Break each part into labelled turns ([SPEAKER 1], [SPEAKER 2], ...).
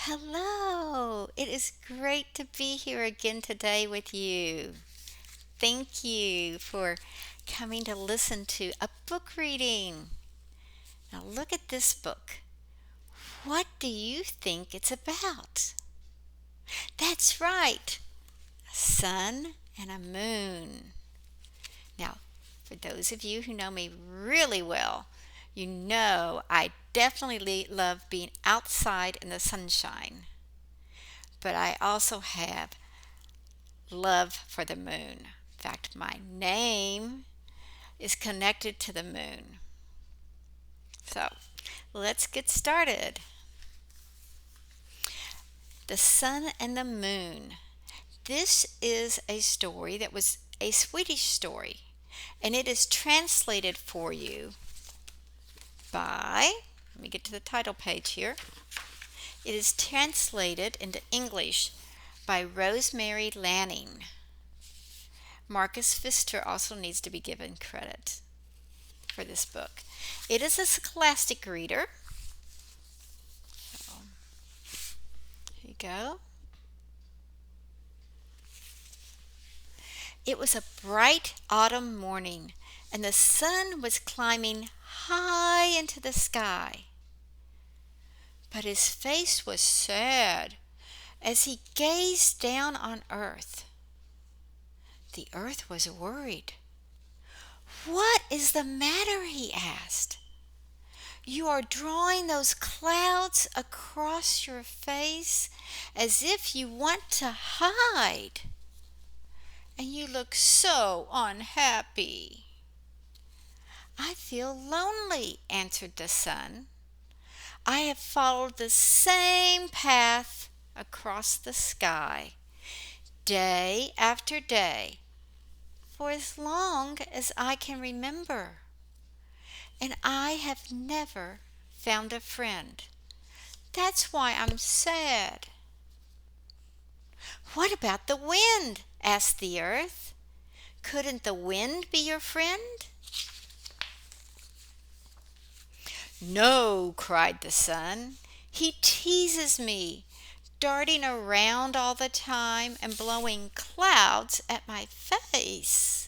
[SPEAKER 1] Hello! It is great to be here again today with you. Thank you for coming to listen to a book reading. Now, look at this book. What do you think it's about? That's right, a sun and a moon. Now, for those of you who know me really well, you know I definitely love being outside in the sunshine. But I also have love for the moon. In fact, my name is connected to the moon. So let's get started. The Sun and the Moon. This is a story that was a Swedish story, and it is translated for you by, let me get to the title page here. It is translated into English by Rosemary Lanning. Marcus Pfister also needs to be given credit for this book. It is a scholastic reader. So, here you go. It was a bright autumn morning, and the sun was climbing high into the sky. But his face was sad as he gazed down on earth. The earth was worried. "What is the matter?" he asked. "You are drawing those clouds across your face as if you want to hide. And you look so unhappy." "I feel lonely," answered the sun. "I have followed the same path across the sky, day after day, for as long as I can remember. And I have never found a friend. That's why I'm sad." "What about the wind?" asked the earth. "Couldn't the wind be your friend?" "No," cried the sun. "He teases me, darting around all the time and blowing clouds at my face.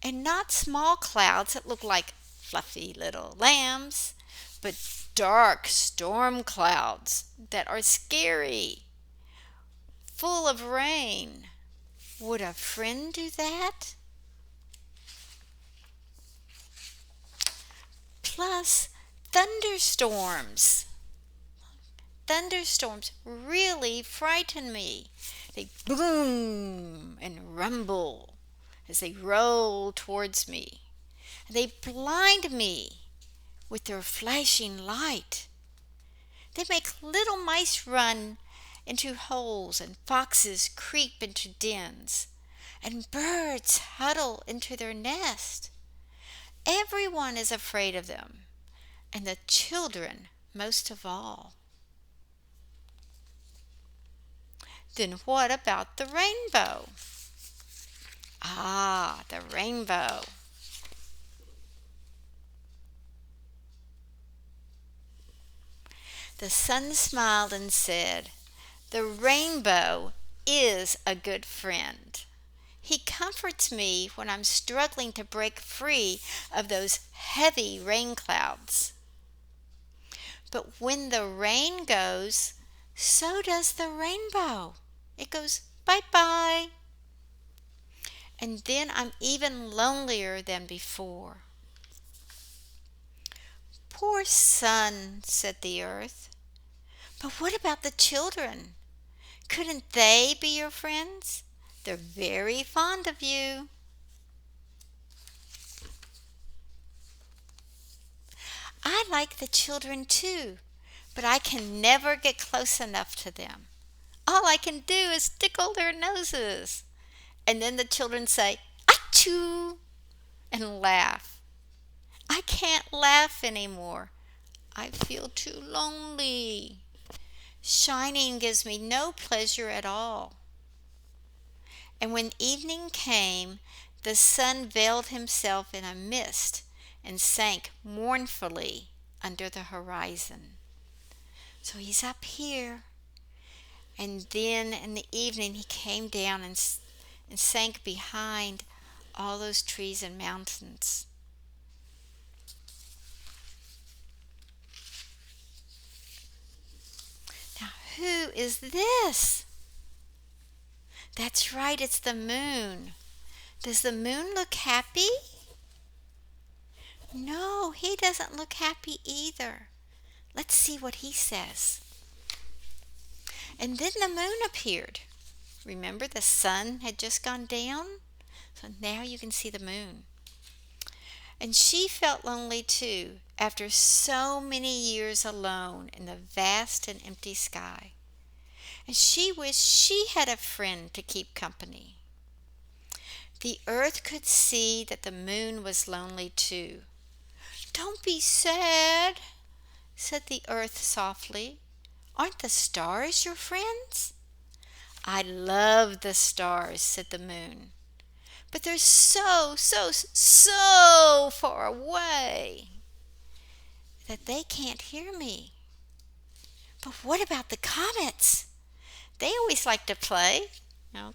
[SPEAKER 1] And not small clouds that look like fluffy little lambs, but dark storm clouds that are scary, full of rain. Would a friend do that? Plus, thunderstorms. Thunderstorms really frighten me. They boom and rumble as they roll towards me. They blind me with their flashing light. They make little mice run into holes and foxes creep into dens and birds huddle into their nest. Everyone is afraid of them, and the children most of all." "Then what about the rainbow?" "Ah, the rainbow. The sun smiled and said, 'The rainbow is a good friend. He comforts me when I'm struggling to break free of those heavy rain clouds. But when the rain goes, so does the rainbow. It goes bye-bye. And then I'm even lonelier than before.'" "Poor sun," said the earth. "But what about the children? Couldn't they be your friends? They're very fond of you." "I like the children too, but I can never get close enough to them. All I can do is tickle their noses. And then the children say, 'Achoo!' and laugh. I can't laugh anymore. I feel too lonely. Shining gives me no pleasure at all." And when evening came, the sun veiled himself in a mist and sank mournfully under the horizon. So he's up here. And then in the evening, he came down and sank behind all those trees and mountains. Now, who is this? That's right, it's the moon. Does the moon look happy? No, he doesn't look happy either. Let's see what he says. And then the moon appeared. Remember, the sun had just gone down? So now you can see the moon. And she felt lonely too, after so many years alone in the vast and empty sky. And she wished she had a friend to keep company. The earth could see that the moon was lonely too. "Don't be sad," said the earth softly. "Aren't the stars your friends?" "I love the stars," said the moon. "But they're so far away that they can't hear me." "But what about the comets? They always like to play."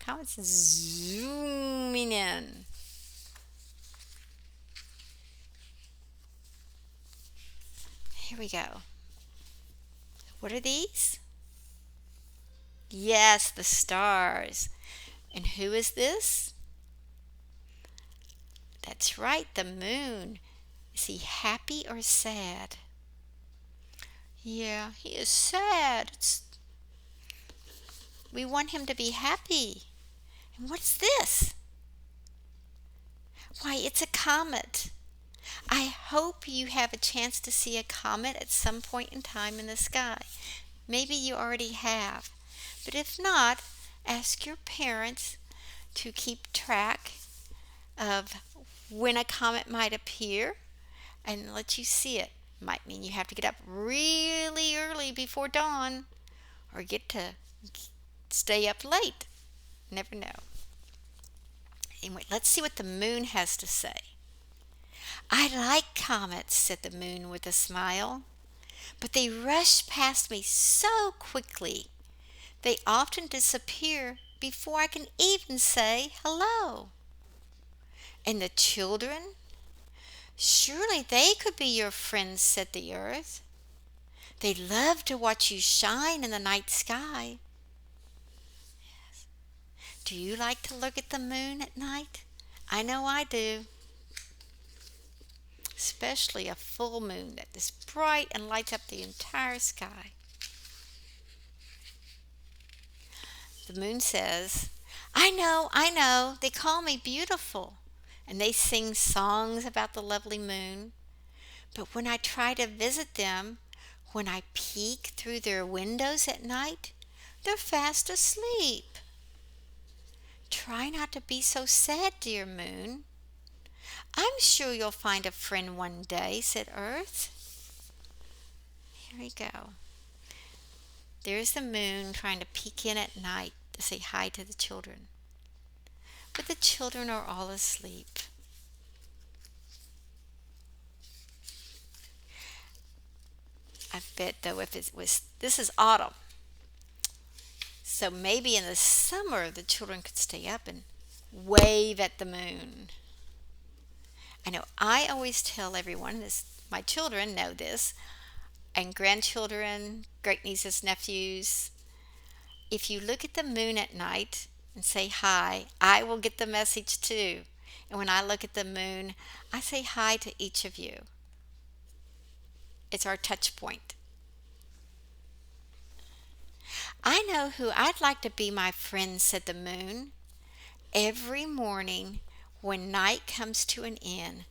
[SPEAKER 1] Comets zooming in. Here we go. What are these? Yes, the stars. And who is this? That's right, the moon. Is he happy or sad? Yeah, he is sad. We want him to be happy. And what's this? Why, it's a comet. I hope you have a chance to see a comet at some point in time in the sky. Maybe you already have. But if not, ask your parents to keep track of when a comet might appear and let you see it. Might mean you have to get up really early before dawn or get to stay up late. Never know. Anyway, let's see what the moon has to say. "I like comets," said the moon with a smile, "but they rush past me so quickly. They often disappear before I can even say hello." "And the children? Surely they could be your friends," said the earth. "They love to watch you shine in the night sky." Yes. Do you like to look at the moon at night? I know I do. Especially a full moon that is bright and lights up the entire sky. The moon says, I know, they call me beautiful, and they sing songs about the lovely moon. But when I try to visit them, when I peek through their windows at night, they're fast asleep." "Try not to be so sad, dear moon. I'm sure you'll find a friend one day," said Earth. Here we go. There's the moon trying to peek in at night to say hi to the children. But the children are all asleep. I bet though this is autumn. So maybe in the summer the children could stay up and wave at the moon. I know I always tell everyone this, my children know this, and grandchildren, great nieces, nephews, if you look at the moon at night and say hi, I will get the message too. And when I look at the moon, I say hi to each of you. It's our touch point. "I know who I'd like to be my friend," said the moon. "Every morning when night comes to an end,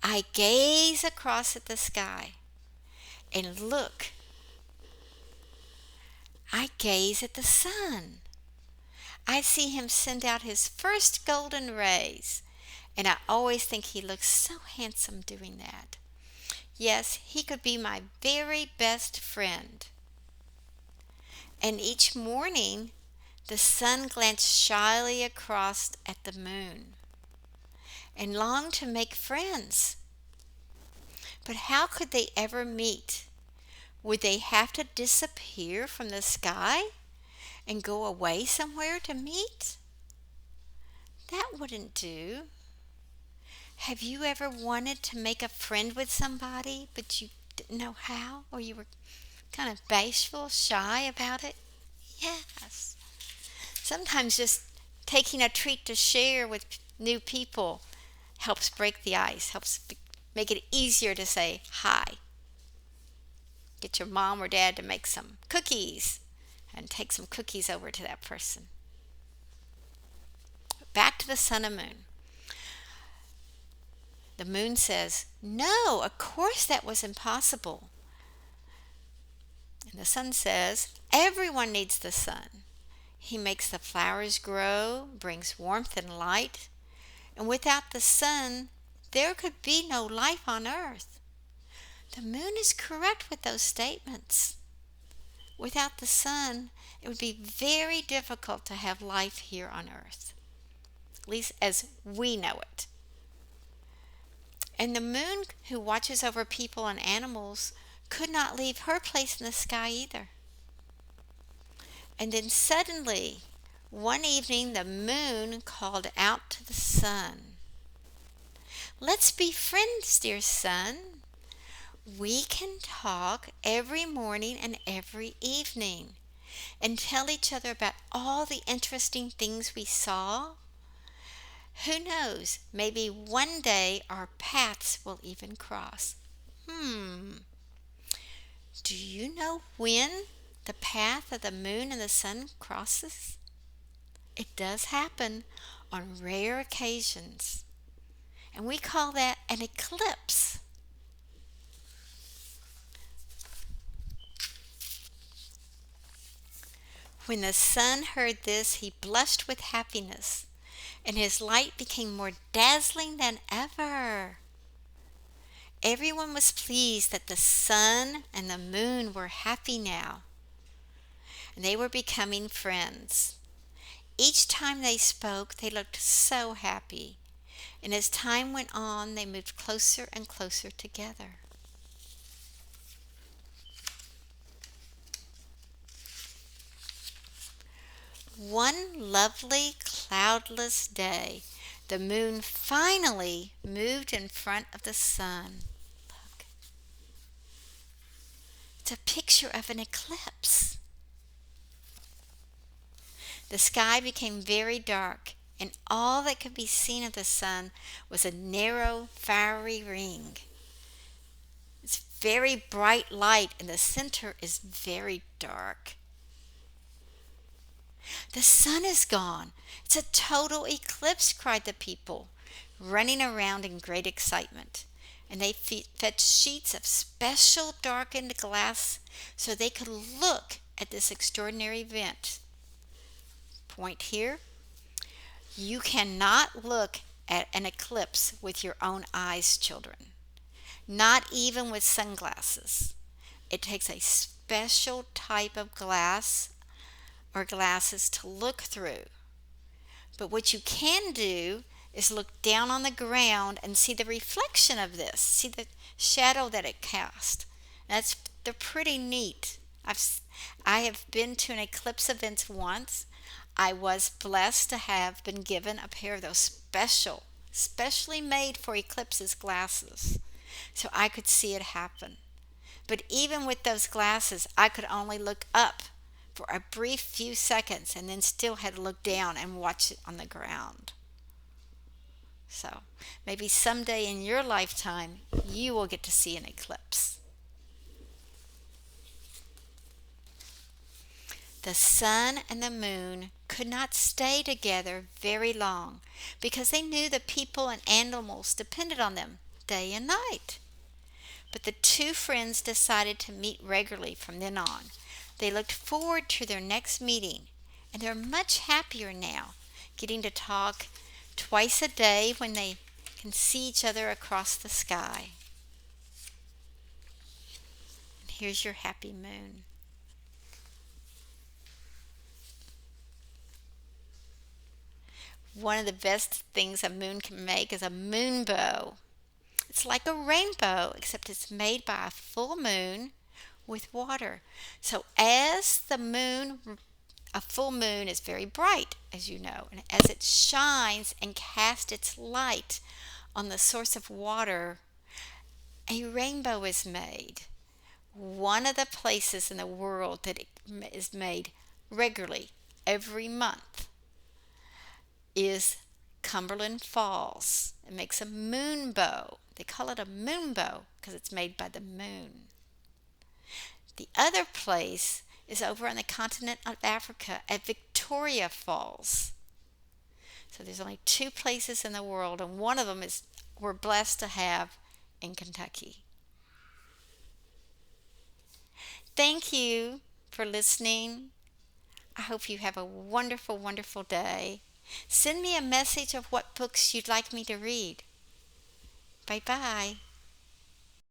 [SPEAKER 1] I gaze across at the sky and look. I gaze at the sun. I see him send out his first golden rays, and I always think he looks so handsome doing that. Yes, he could be my very best friend." And each morning the sun glanced shyly across at the moon and longed to make friends. But how could they ever meet Would they have to disappear from the sky and go away somewhere to meet? That wouldn't do. Have you ever wanted to make a friend with somebody, but you didn't know how, or you were kind of bashful, shy about it? Yes. Sometimes just taking a treat to share with new people helps break the ice, make it easier to say hi. Get your mom or dad to make some cookies and take some cookies over to that person. Back to the sun and moon. The moon says, "No, of course that was impossible." And the sun says, "Everyone needs the sun. He makes the flowers grow, brings warmth and light, and without the sun, there could be no life on earth." The moon is correct with those statements. Without the sun, it would be very difficult to have life here on earth, at least as we know it. And the moon, who watches over people and animals, could not leave her place in the sky either. And then suddenly, one evening, the moon called out to the sun, "Let's be friends, dear sun. We can talk every morning and every evening and tell each other about all the interesting things we saw. Who knows, maybe one day our paths will even cross." Do you know when the path of the moon and the sun crosses? It does happen on rare occasions, and we call that an eclipse. When the sun heard this, he blushed with happiness, and his light became more dazzling than ever. Everyone was pleased that the sun and the moon were happy now, and they were becoming friends. Each time they spoke, they looked so happy, and as time went on, they moved closer and closer together. One lovely cloudless day, the moon finally moved in front of the sun. Look, it's a picture of an eclipse. The sky became very dark, and all that could be seen of the sun was a narrow, fiery ring. It's very bright light, and the center is very dark. "The sun is gone. It's a total eclipse," cried the people, running around in great excitement. And they fetched sheets of special darkened glass so they could look at this extraordinary event. Point here: you cannot look at an eclipse with your own eyes, children, not even with sunglasses. It takes a special type of glass or glasses to look through. But what you can do is look down on the ground and see the reflection of this, see the shadow that it casts. They're pretty neat. I have been to an eclipse event once. I was blessed to have been given a pair of those specially made for eclipses glasses, so I could see it happen. But even with those glasses, I could only look up for a brief few seconds and then still had to look down and watch it on the ground. So maybe someday in your lifetime, you will get to see an eclipse. The sun and the moon could not stay together very long because they knew the people and animals depended on them day and night. But the two friends decided to meet regularly from then on. They looked forward to their next meeting, and they're much happier now, getting to talk twice a day when they can see each other across the sky. And here's your happy moon. One of the best things a moon can make is a moonbow. It's like a rainbow, except it's made by a full moon with water. So as the moon, a full moon is very bright, as you know, and as it shines and casts its light on the source of water, a rainbow is made. One of the places in the world that it is made regularly every month is Cumberland Falls. It makes a moonbow. They call it a moonbow because it's made by the moon. The other place is over on the continent of Africa at Victoria Falls. So there's only two places in the world, and one of them is we're blessed to have in Kentucky. Thank you for listening. I hope you have a wonderful, wonderful day. Send me a message of what books you'd like me to read. Bye bye.